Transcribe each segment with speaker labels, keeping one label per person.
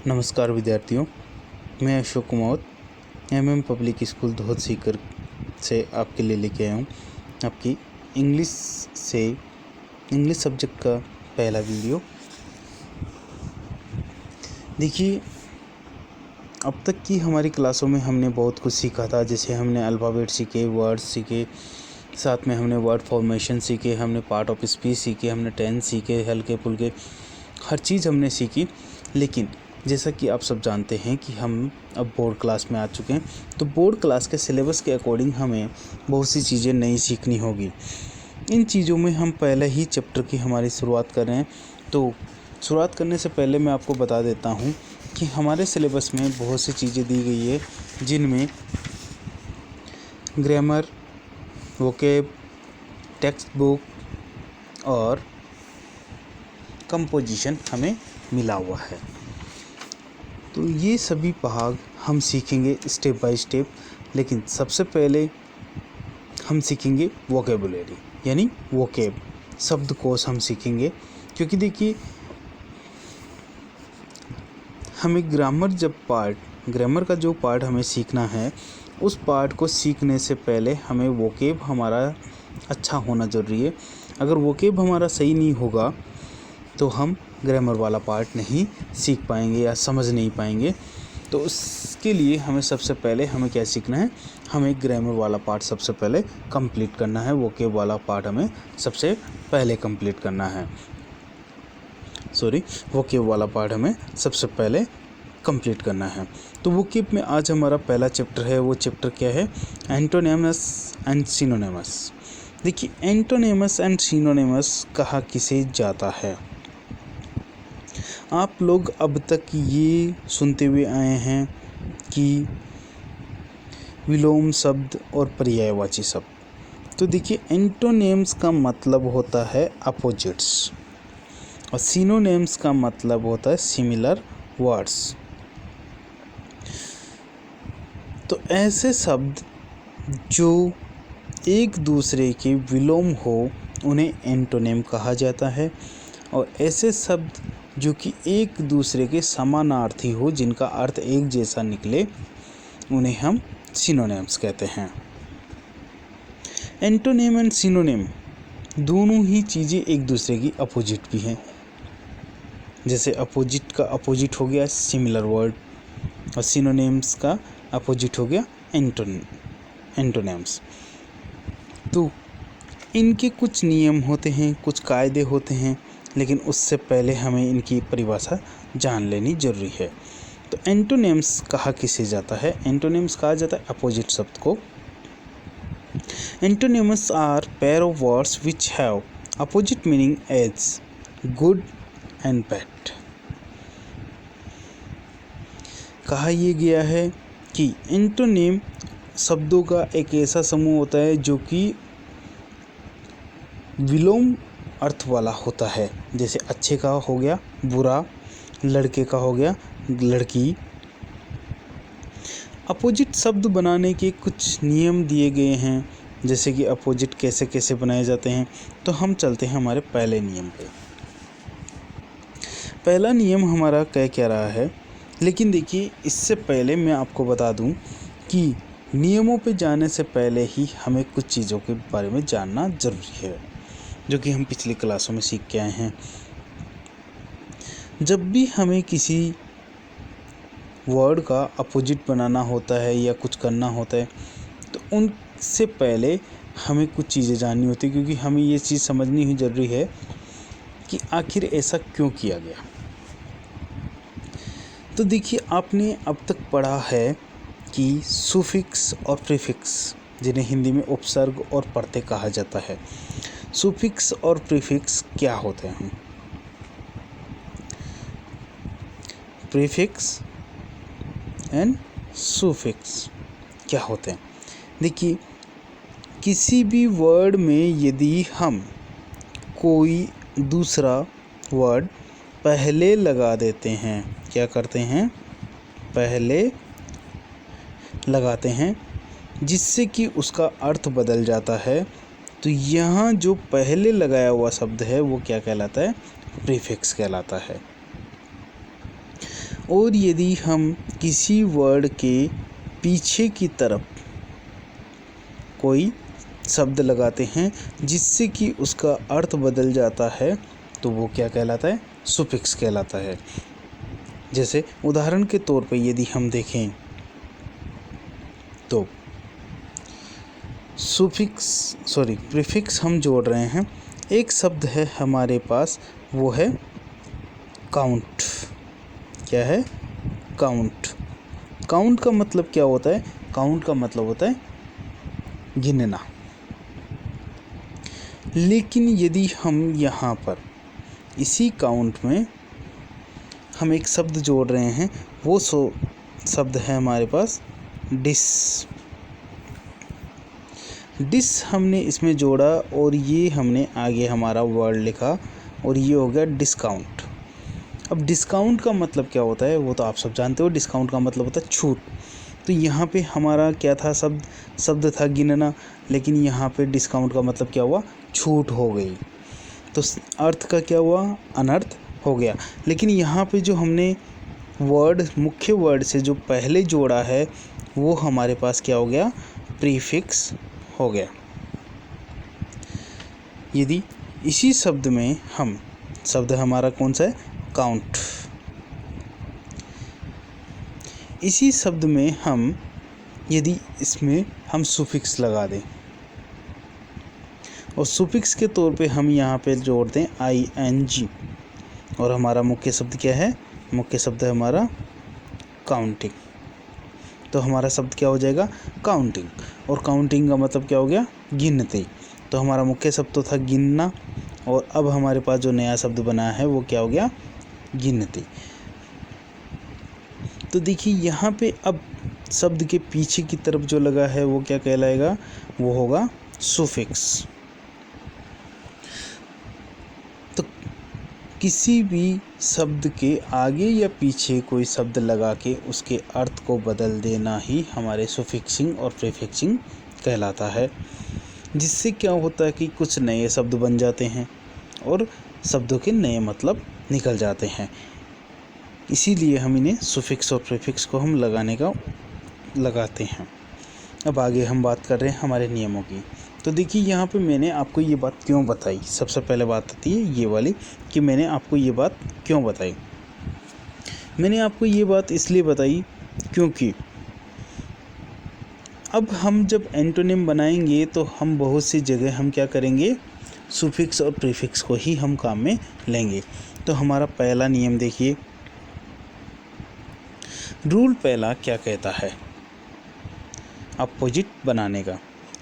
Speaker 1: नमस्कार विद्यार्थियों, मैं Ashok Kumar MM public school Dhod Sikar से आपके लिए लेके आया हूँ आपकी इंग्लिश सब्जेक्ट का पहला वीडियो। देखिए, अब तक की हमारी क्लासों में हमने बहुत कुछ सीखा था। जैसे हमने अल्फ़ाबेट सीखे, वर्ड्स सीखे, साथ में हमने वर्ड फॉर्मेशन सीखे, हमने पार्ट ऑफ स्पीच सीखे, हमने टेंस सीखे, हल्के फुल्के हर चीज़ हमने सीखी। लेकिन जैसा कि आप सब जानते हैं कि हम अब बोर्ड क्लास में आ चुके हैं, तो बोर्ड क्लास के सिलेबस के अकॉर्डिंग हमें बहुत सी चीज़ें नई सीखनी होगी। इन चीज़ों में हम पहले ही चैप्टर की हमारी शुरुआत कर रहे हैं। तो शुरुआत करने से पहले मैं आपको बता देता हूं कि हमारे सिलेबस में बहुत सी चीज़ें दी गई है, जिनमें ग्रामर, वोकैब, टेक्स्ट बुक और कंपोजिशन हमें मिला हुआ है। तो ये सभी भाग हम सीखेंगे स्टेप बाय स्टेप। लेकिन सबसे पहले हम सीखेंगे वोकैबुलरी, यानी वोकैब शब्दकोश हम सीखेंगे। क्योंकि देखिए, हमें ग्रामर का जो पार्ट हमें सीखना है, उस पार्ट को सीखने से पहले हमें वोकैब हमारा अच्छा होना ज़रूरी है। अगर वोकैब हमारा सही नहीं होगा तो हम ग्रामर वाला पार्ट नहीं सीख पाएंगे या समझ नहीं पाएंगे। तो उसके लिए हमें सबसे पहले क्या सीखना है, हमें ग्रामर वाला पार्ट सबसे पहले कंप्लीट करना है। वोकैब वाला पार्ट हमें सबसे पहले कंप्लीट करना है। वोकैब वाला पार्ट हमें सबसे पहले कंप्लीट करना है। तो वोकैब में आज हमारा पहला चैप्टर है। वो चैप्टर क्या है? Antonyms and synonymous. देखिए, एंटोनिमस एंड सिनोनिमस कहा किसे जाता है? आप लोग अब तक ये सुनते हुए आए हैं कि विलोम शब्द और पर्यायवाची शब्द। तो देखिए, एंटोनिम्स का मतलब होता है अपोजिट्स और सिनोनिम्स का मतलब होता है सिमिलर वर्ड्स। तो ऐसे शब्द जो एक दूसरे के विलोम हो उन्हें एंटोनिम कहा जाता है, और ऐसे शब्द जो कि एक दूसरे के समानार्थी हो, जिनका अर्थ एक जैसा निकले, उन्हें हम सिनोनिम्स कहते हैं। एंटोनिम एंड सिनोनिम दोनों ही चीज़ें एक दूसरे की अपोजिट भी हैं। जैसे अपोजिट का अपोजिट हो गया सिमिलर वर्ड, और सिनोनिम्स का अपोजिट हो गया एंटोनिम्स। तो इनके कुछ नियम होते हैं, कुछ कायदे होते हैं, लेकिन उससे पहले हमें इनकी परिभाषा जान लेनी ज़रूरी है। तो एंटोनिम्स कहा किसे जाता है? एंटोनिम्स कहा जाता है अपोजिट शब्द को। Antonyms are pair of words which have opposite meaning as good and bad. कहा यह गया है कि एंटोनिम शब्दों का एक ऐसा समूह होता है जो कि विलोम अर्थ वाला होता है। जैसे अच्छे का हो गया बुरा, लड़के का हो गया लड़की। अपोजिट शब्द बनाने के कुछ नियम दिए गए हैं, जैसे कि अपोजिट कैसे कैसे बनाए जाते हैं। तो हम चलते हैं हमारे पहले नियम पे। पहला नियम हमारा क्या रहा है? लेकिन देखिए, इससे पहले मैं आपको बता दूं कि नियमों पे जाने से पहले ही हमें कुछ चीज़ों के बारे में जानना ज़रूरी है, जो कि हम पिछली क्लासों में सीख के आए हैं। जब भी हमें किसी वर्ड का अपोजिट बनाना होता है या कुछ करना होता है, तो उनसे पहले हमें कुछ चीज़ें जाननी होती है, क्योंकि हमें ये चीज़ समझनी ही ज़रूरी है कि आखिर ऐसा क्यों किया गया। तो देखिए, आपने अब तक पढ़ा है कि सुफिक्स और प्रीफिक्स, जिन्हें हिंदी में उपसर्ग और प्रत्यय कहा जाता है। सुफिक्स और प्रीफिक्स क्या होते हैं? प्रीफिक्स एंड सुफिक्स क्या होते हैं? देखिए, किसी भी वर्ड में यदि हम कोई दूसरा वर्ड पहले लगा देते हैं, क्या करते हैं? पहले लगाते हैं, जिससे कि उसका अर्थ बदल जाता है। तो यहाँ जो पहले लगाया हुआ शब्द है वो क्या कहलाता है? प्रीफिक्स कहलाता है। और यदि हम किसी वर्ड के पीछे की तरफ कोई शब्द लगाते हैं जिससे कि उसका अर्थ बदल जाता है तो वो क्या कहलाता है? सुफिक्स कहलाता है। जैसे उदाहरण के तौर पे यदि हम देखें तो प्रीफिक्स हम जोड़ रहे हैं। एक शब्द है हमारे पास, वो है काउंट। क्या है? काउंट। काउंट का मतलब क्या होता है? काउंट का मतलब होता है गिनना। लेकिन यदि हम यहाँ पर इसी काउंट में हम एक शब्द जोड़ रहे हैं, वो शब्द है हमारे पास डिस। डिस हमने इसमें जोड़ा और ये हमने आगे हमारा वर्ड लिखा और ये हो गया डिस्काउंट। अब डिस्काउंट का मतलब क्या होता है वो तो आप सब जानते हो। डिस्काउंट का मतलब होता है छूट। तो यहाँ पे हमारा क्या था? शब्द था गिनना, लेकिन यहाँ पे डिस्काउंट का मतलब क्या हुआ? छूट हो गई। तो अर्थ का क्या हुआ? अनर्थ हो गया। लेकिन यहाँ पे जो हमने वर्ड, मुख्य वर्ड से जो पहले जोड़ा है, वो हमारे पास क्या हो गया? प्रीफिक्स हो गया। यदि इसी शब्द में हम, शब्द हमारा कौन सा है? काउंट। इसी शब्द में हम यदि इसमें हम सुफिक्स लगा दें और सुफिक्स के तौर पे हम यहाँ पे जोड़ दें ing, और हमारा मुख्य शब्द क्या है? मुख्य शब्द है हमारा काउंटिंग। तो हमारा शब्द क्या हो जाएगा? काउंटिंग। और काउंटिंग का मतलब क्या हो गया? गिनते। तो हमारा मुख्य शब्द तो था गिनना, और अब हमारे पास जो नया शब्द बना है वो क्या हो गया? गिनते। तो देखिए यहाँ पे अब शब्द के पीछे की तरफ जो लगा है वो क्या कहलाएगा? वो होगा सुफिक्स। तो किसी भी शब्द के आगे या पीछे कोई शब्द लगा के उसके अर्थ को बदल देना ही हमारे सुफिक्सिंग और प्रीफिक्सिंग कहलाता है। जिससे क्या होता है कि कुछ नए शब्द बन जाते हैं और शब्दों के नए मतलब निकल जाते हैं। इसीलिए हम इन्हें सुफिक्स और प्रीफिक्स को हम लगाते हैं। अब आगे हम बात कर रहे हैं हमारे नियमों की। तो देखिए यहाँ पे मैंने आपको ये बात क्यों बताई। सबसे पहले बात आती है ये वाली कि मैंने आपको ये बात क्यों बताई। मैंने आपको ये बात इसलिए बताई क्योंकि अब हम जब एंटोनिम बनाएंगे तो हम बहुत सी जगह हम क्या करेंगे? सुफिक्स और प्रीफिक्स को ही हम काम में लेंगे। तो हमारा पहला नियम देखिए, रूल पहला क्या कहता है अपोजिट बनाने का।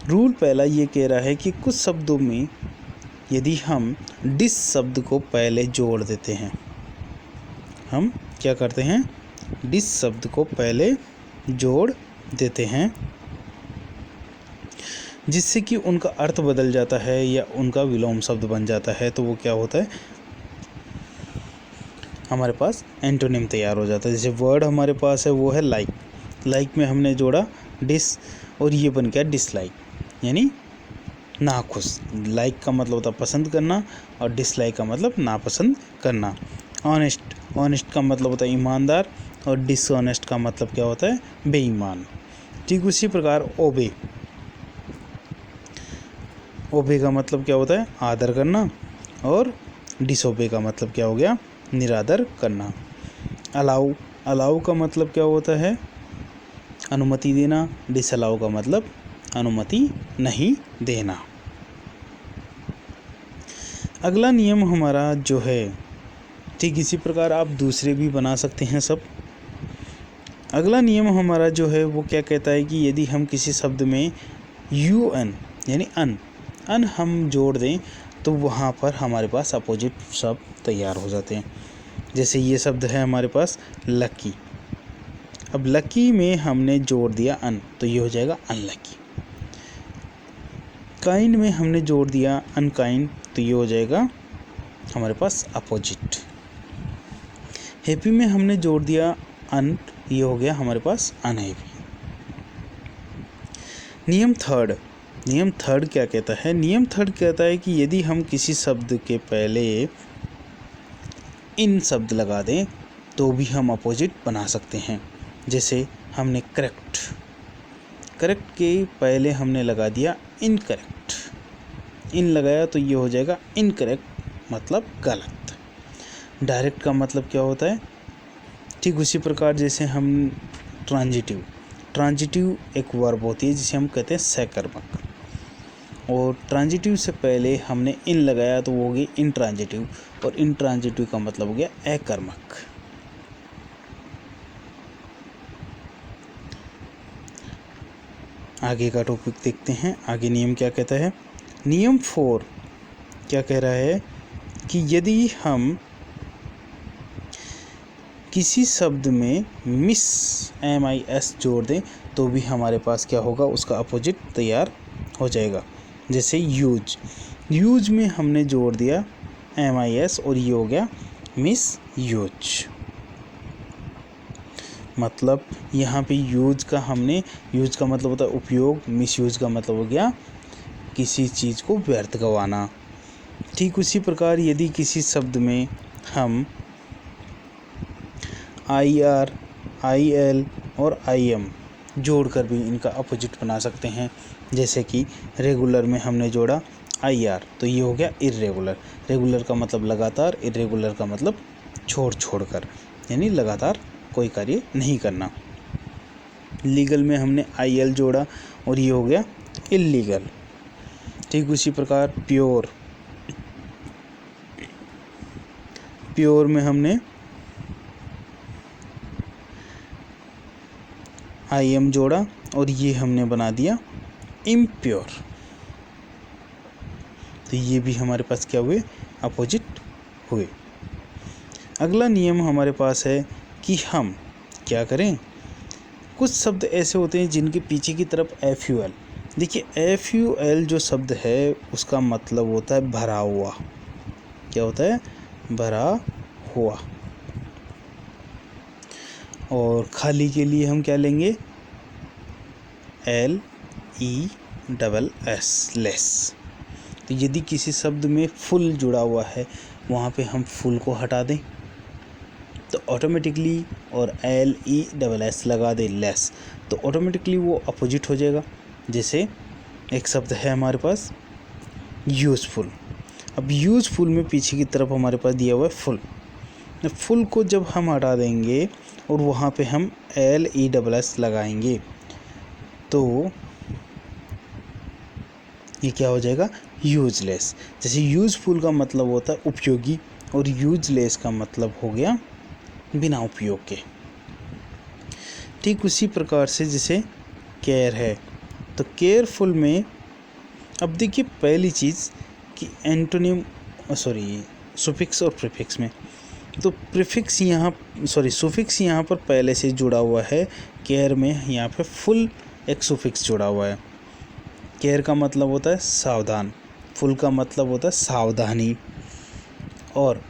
Speaker 1: रूल पहला ये कह रहा है कि कुछ शब्दों में यदि हम डिस शब्द को पहले जोड़ देते हैं, हम क्या करते हैं? डिस शब्द को पहले जोड़ देते हैं, जिससे कि उनका अर्थ बदल जाता है या उनका विलोम शब्द बन जाता है। तो वो क्या होता है? हमारे पास एंटोनिम तैयार हो जाता है। जैसे वर्ड हमारे पास है वो है लाइक। लाइक में हमने जोड़ा डिस और ये बन गया डिसलाइक, यानी नाखुश। लाइक का मतलब होता है पसंद करना और डिसलाइक का मतलब नापसंद करना। ऑनेस्ट का मतलब होता है ईमानदार और डिसऑनेस्ट का मतलब क्या होता है? बेईमान। ठीक उसी प्रकार ओबे का मतलब क्या होता है? आदर करना, और डिसओबे का मतलब क्या हो गया? निरादर करना। अलाउ का मतलब क्या होता है? अनुमति देना। डिसअलाउ का मतलब अनुमति नहीं देना। अगला नियम हमारा जो है, ठीक इसी प्रकार आप दूसरे भी बना सकते हैं सब। अगला नियम हमारा जो है वो क्या कहता है कि यदि हम किसी शब्द में un यानी अन हम जोड़ दें तो वहाँ पर हमारे पास अपोजिट शब्द तैयार हो जाते हैं। जैसे ये शब्द है हमारे पास लकी। अब लकी में हमने जोड़ दिया अन तो ये हो जाएगा अनलकी। काइंड में हमने जोड़ दिया अनकाइंड तो ये हो जाएगा हमारे पास अपोजिट। हैप्पी में हमने जोड़ दिया अन, ये हो गया हमारे पास अनहैप्पी। नियम थर्ड क्या कहता है? नियम थर्ड कहता है कि यदि हम किसी शब्द के पहले इन शब्द लगा दें तो भी हम अपोजिट बना सकते हैं। जैसे हमने करेक्ट के पहले हमने लगा दिया इनकरेक्ट, इन लगाया तो ये हो जाएगा इनकरेक्ट, मतलब गलत। डायरेक्ट का मतलब क्या होता है? ठीक उसी प्रकार जैसे हम ट्रांजिटिव एक वर्ब होती है जिसे हम कहते हैं सकर्मक, और ट्रांजिटिव से पहले हमने इन लगाया तो वो हो गई इंट्रांजिटिव, और इंट्रांजिटिव का मतलब हो गया अकर्मक। आगे का टॉपिक देखते हैं। आगे नियम क्या कहता है? नियम 4 क्या कह रहा है कि यदि हम किसी शब्द में MIS जोड़ दें तो भी हमारे पास क्या होगा, उसका अपोजिट तैयार हो जाएगा। जैसे यूज में हमने जोड़ दिया MIS और ये हो गया मिसयूज। मतलब यहाँ पे यूज का मतलब होता है उपयोग, मिसयूज का मतलब हो गया किसी चीज़ को व्यर्थ गंवाना। ठीक उसी प्रकार यदि किसी शब्द में हम IR, IL और IM जोड़कर भी इनका अपोजिट बना सकते हैं। जैसे कि रेगुलर में हमने जोड़ा IR तो ये हो गया इर्रेगुलर। रेगुलर का मतलब लगातार, इर्रेगुलर का मतलब छोड़ यानी लगातार कोई कार्य नहीं करना। लीगल में हमने IL जोड़ा और ये हो गया इल्लीगल। ठीक उसी प्रकार प्योर में हमने IM जोड़ा और ये हमने बना दिया इम्प्योर, तो ये भी हमारे पास क्या हुए, अपोजिट हुए। अगला नियम हमारे पास है कि हम क्या करें, कुछ शब्द ऐसे होते हैं जिनके पीछे की तरफ FUL, देखिए FUL जो शब्द है उसका मतलब होता है भरा हुआ। क्या होता है? भरा हुआ। और खाली के लिए हम क्या लेंगे? LESS less. तो यदि किसी शब्द में फुल जुड़ा हुआ है वहाँ पे हम फुल को हटा दें तो ऑटोमेटिकली, और LESS लगा दें लेस, तो ऑटोमेटिकली वो अपोजिट हो जाएगा। जैसे एक शब्द है हमारे पास यूज़फुल। अब यूज़फुल में पीछे की तरफ हमारे पास दिया हुआ है फुल को जब हम हटा देंगे और वहाँ पे हम LESS लगाएंगे तो ये क्या हो जाएगा, यूजलेस। जैसे यूज़फुल का मतलब होता है उपयोगी और यूजलेस का मतलब हो गया बिना उपयोग के। ठीक उसी प्रकार से जैसे केयर है तो केयरफुल में, अब देखिए पहली चीज़ कि एंटोनिम सुफिक्स और प्रीफिक्स में, तो प्रीफिक्स सुफिक्स यहाँ पर पहले से जुड़ा हुआ है। केयर में यहाँ पे फुल एक सुफिक्स जुड़ा हुआ है। केयर का मतलब होता है सावधान, फुल का मतलब होता है सावधानी। और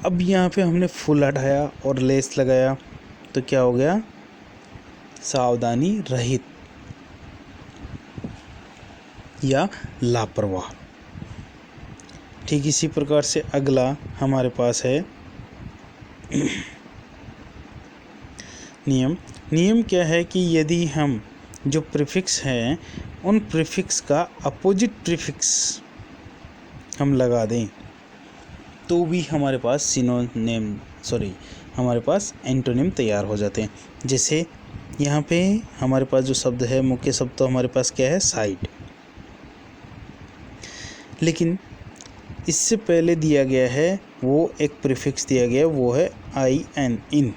Speaker 1: अब यहाँ पे हमने फुल हटाया और लेस लगाया तो क्या हो गया, सावधानी रहित या लापरवाह। ठीक इसी प्रकार से अगला हमारे पास है नियम क्या है कि यदि हम जो प्रीफिक्स हैं उन प्रीफिक्स का अपोजिट प्रीफिक्स हम लगा दें तो भी हमारे पास हमारे पास एंटोनिम तैयार हो जाते हैं। जैसे यहाँ पे हमारे पास जो शब्द है, मुख्य शब्द तो हमारे पास क्या है, साइड, लेकिन इससे पहले दिया गया है वो एक प्रीफिक्स दिया गया है, वो है IN, इन।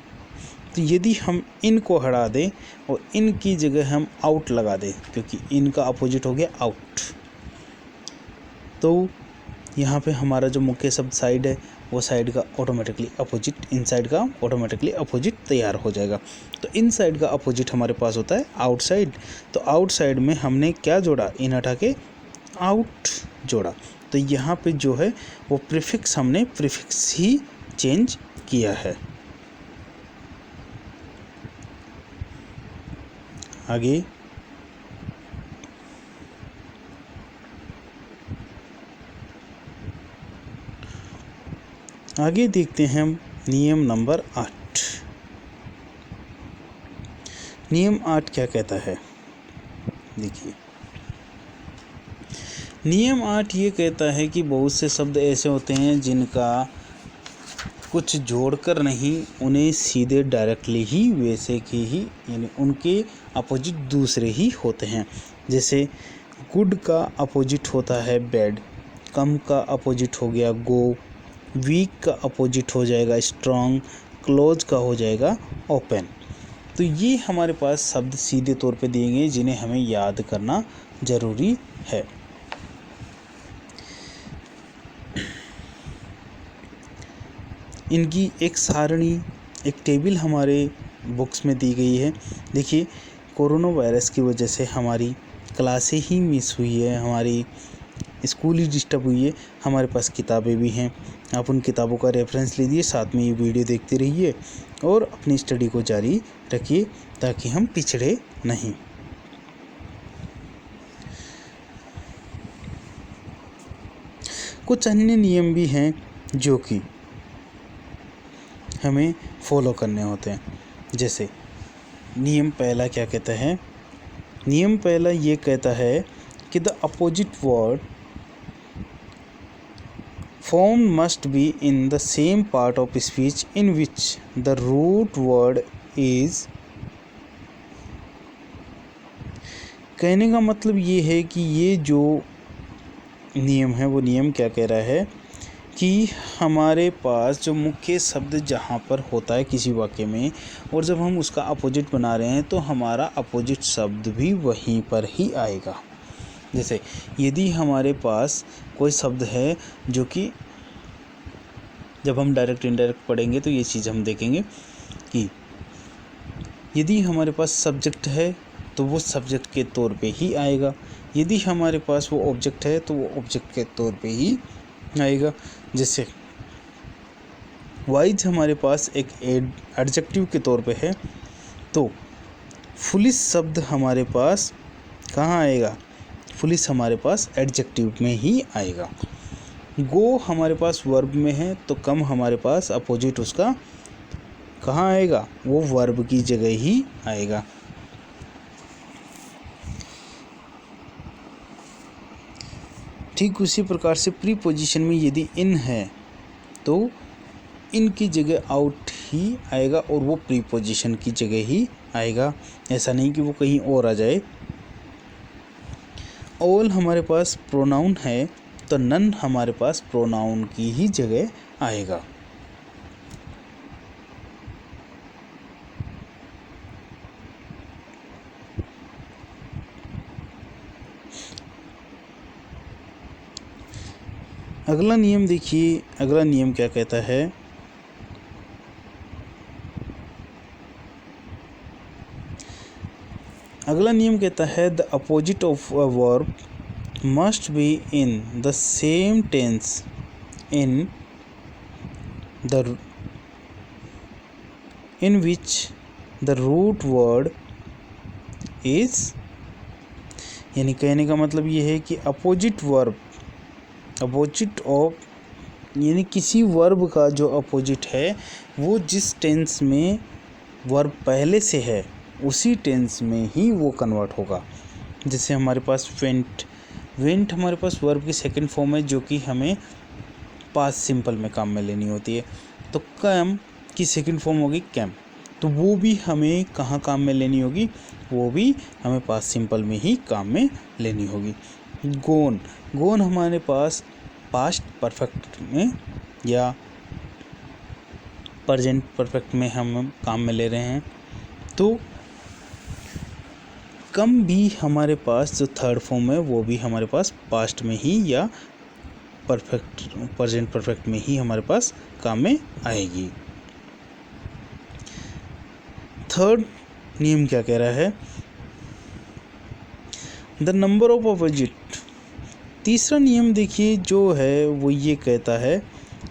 Speaker 1: तो यदि हम इन को हटा दें और इन की जगह हम आउट लगा दें, क्योंकि इन का अपोजिट हो गया आउट, तो यहाँ पे हमारा जो मुख्य शब्द साइड है वो साइड का ऑटोमेटिकली अपोजिट, इनसाइड का ऑटोमेटिकली अपोजिट तैयार हो जाएगा। तो इनसाइड का अपोजिट हमारे पास होता है आउटसाइड। तो आउटसाइड में हमने क्या जोड़ा, इन हटा के आउट जोड़ा। तो यहाँ पे जो है वो प्रीफिक्स हमने प्रीफिक्स ही चेंज किया है। आगे देखते हैं हम नियम नंबर 8। नियम 8 क्या कहता है, देखिए नियम 8 ये कहता है कि बहुत से शब्द ऐसे होते हैं जिनका कुछ जोड़कर नहीं, उन्हें सीधे डायरेक्टली ही वैसे के ही यानी उनके अपोजिट दूसरे ही होते हैं। जैसे गुड का अपोजिट होता है बैड, कम का अपोजिट हो गया गो, वीक का अपोजिट हो जाएगा स्ट्रॉन्ग, क्लोज का हो जाएगा ओपन। तो ये हमारे पास शब्द सीधे तौर पे दिए गए जिन्हें हमें याद करना ज़रूरी है। इनकी एक सारणी, एक टेबल हमारे बुक्स में दी गई है। देखिए कोरोना वायरस की वजह से हमारी क्लासें ही मिस हुई है, हमारी स्कूल ही डिस्टर्ब हुई है। हमारे पास किताबें भी हैं, आप उन किताबों का रेफरेंस लीजिए, साथ में ये वीडियो देखते रहिए और अपनी स्टडी को जारी रखिए ताकि हम पिछड़े नहीं। कुछ अन्य नियम भी हैं जो कि हमें फॉलो करने होते हैं। जैसे नियम पहला क्या कहता है, नियम पहला ये कहता है कि the opposite word form must be in the same part of speech in which the root word is। कहने का मतलब ये है कि ये जो नियम है वो नियम क्या कह रहा है कि हमारे पास जो मुख्य शब्द जहाँ पर होता है किसी वाक्य में, और जब हम उसका अपोजिट बना रहे हैं तो हमारा अपोजिट शब्द भी वहीं पर ही आएगा। जैसे यदि हमारे पास कोई शब्द है जो कि जब हम डायरेक्ट इनडायरेक्ट पढ़ेंगे तो ये चीज़ हम देखेंगे कि यदि हमारे पास सब्जेक्ट है तो वो सब्जेक्ट के तौर पे ही आएगा, यदि हमारे पास वो ऑब्जेक्ट है तो वो ऑब्जेक्ट के तौर पे ही आएगा। जैसे वाइज हमारे पास एक एडजेक्टिव के तौर पे है तो फुलिश शब्द हमारे पास कहाँ आएगा, फुलिश हमारे पास एडजेक्टिव में ही आएगा। गो हमारे पास वर्ब में है तो कम हमारे पास अपोजिट उसका कहाँ आएगा, वो वर्ब की जगह ही आएगा। ठीक उसी प्रकार से प्रीपोजिशन में यदि इन है तो इन की जगह आउट ही आएगा और वो प्रीपोजिशन की जगह ही आएगा, ऐसा नहीं कि वो कहीं और आ जाए। ऑल हमारे पास प्रोनाउन है तो नन हमारे पास प्रोनाउन की ही जगह आएगा। अगला नियम देखिए, अगला नियम क्या कहता है, अगला नियम कहता है the opposite of a verb must be in the same tense in which the root word is. यानी कहने का मतलब ये है कि अपोजिट वर्ब, अपोजिट ऑफ यानी किसी वर्ब का जो अपोजिट है वो जिस टेंस में वर्ब पहले से है उसी टेंस में ही वो कन्वर्ट होगा। जैसे हमारे पास वेंट, वेंट हमारे पास वर्ब की सेकंड फॉर्म है जो कि हमें पास्ट सिंपल में काम में लेनी होती है। तो कम की सेकंड फॉर्म होगी कैम, तो वो भी हमें कहाँ काम में लेनी होगी, वो भी हमें पास्ट सिंपल में ही काम में लेनी होगी। गोन, गोन हमारे पास पास्ट परफेक्ट में या प्रेजेंट परफेक्ट में हम काम में ले रहे हैं। तो कम भी हमारे पास जो थर्ड फॉर्म है वो भी हमारे पास पास्ट में ही या परफेक्ट प्रेजेंट परफेक्ट में ही हमारे पास काम में आएगी। थर्ड नियम क्या कह रहा है, द नंबर ऑफ अपोजिट। तीसरा नियम देखिए जो है वो ये कहता है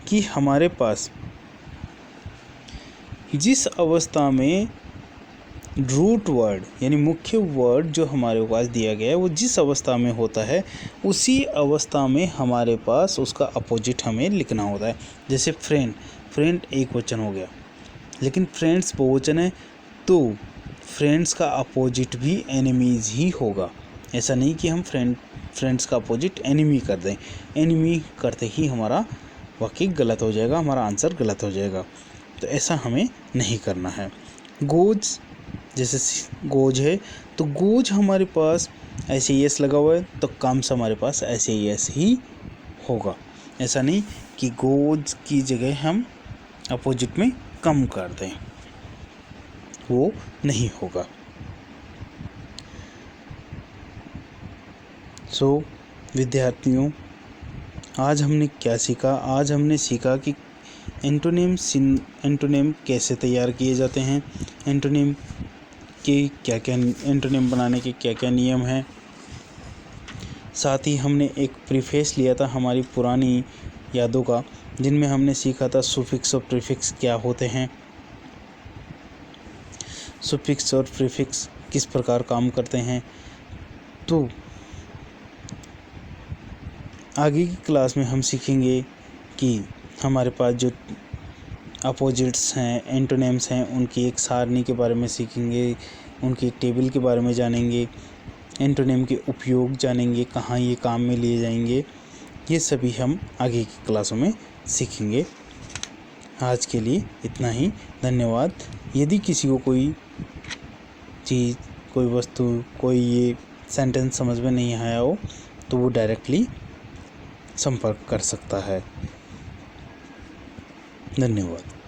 Speaker 1: कि हमारे पास जिस अवस्था में रूट वर्ड यानी मुख्य वर्ड जो हमारे पास दिया गया है वो जिस अवस्था में होता है उसी अवस्था में हमारे पास उसका अपोजिट हमें लिखना होता है। जैसे फ्रेंड, फ्रेंड एक वचन हो गया, लेकिन फ्रेंड्स बहुवचन है तो फ्रेंड्स का अपोजिट भी एनिमीज़ ही होगा। ऐसा नहीं कि हम फ्रेंड्स का अपोजिट एनिमी कर दें, एनिमी करते ही हमारा वाक्य गलत हो जाएगा, हमारा आंसर गलत हो जाएगा, तो ऐसा हमें नहीं करना है। गोज, जैसे गोज है तो गोज हमारे पास ऐसे एस लगा हुआ है तो काम्स हमारे पास ऐसे एस ही होगा। ऐसा नहीं कि गोज की जगह हम अपोजिट में कम कर दें, वो नहीं होगा। सो विद्यार्थियों, आज हमने क्या सीखा? आज हमने सीखा कि एंटोनिम कैसे तैयार किए जाते हैं, एंटोनिम के क्या क्या, एंटोनिम बनाने के क्या क्या नियम हैं। साथ ही हमने एक प्रीफेस लिया था हमारी पुरानी यादों का, जिनमें हमने सीखा था सुफिक्स और प्रीफिक्स क्या होते हैं, सुफिक्स और प्रीफिक्स किस प्रकार काम करते हैं। तो आगे की क्लास में हम सीखेंगे कि हमारे पास जो अपोजिट्स हैं, एंटोनिम्स हैं, उनकी एक सारणी के बारे में सीखेंगे, उनकी एक टेबल के बारे में जानेंगे, एंटोनिम के उपयोग जानेंगे, कहाँ ये काम में लिए जाएंगे, ये सभी हम आगे की क्लासों में सीखेंगे। आज के लिए इतना ही, धन्यवाद। यदि किसी को कोई चीज़, कोई वस्तु, कोई ये सेंटेंस समझ में नहीं आया हो तो वो डायरेक्टली संपर्क कर सकता है। धन्यवाद।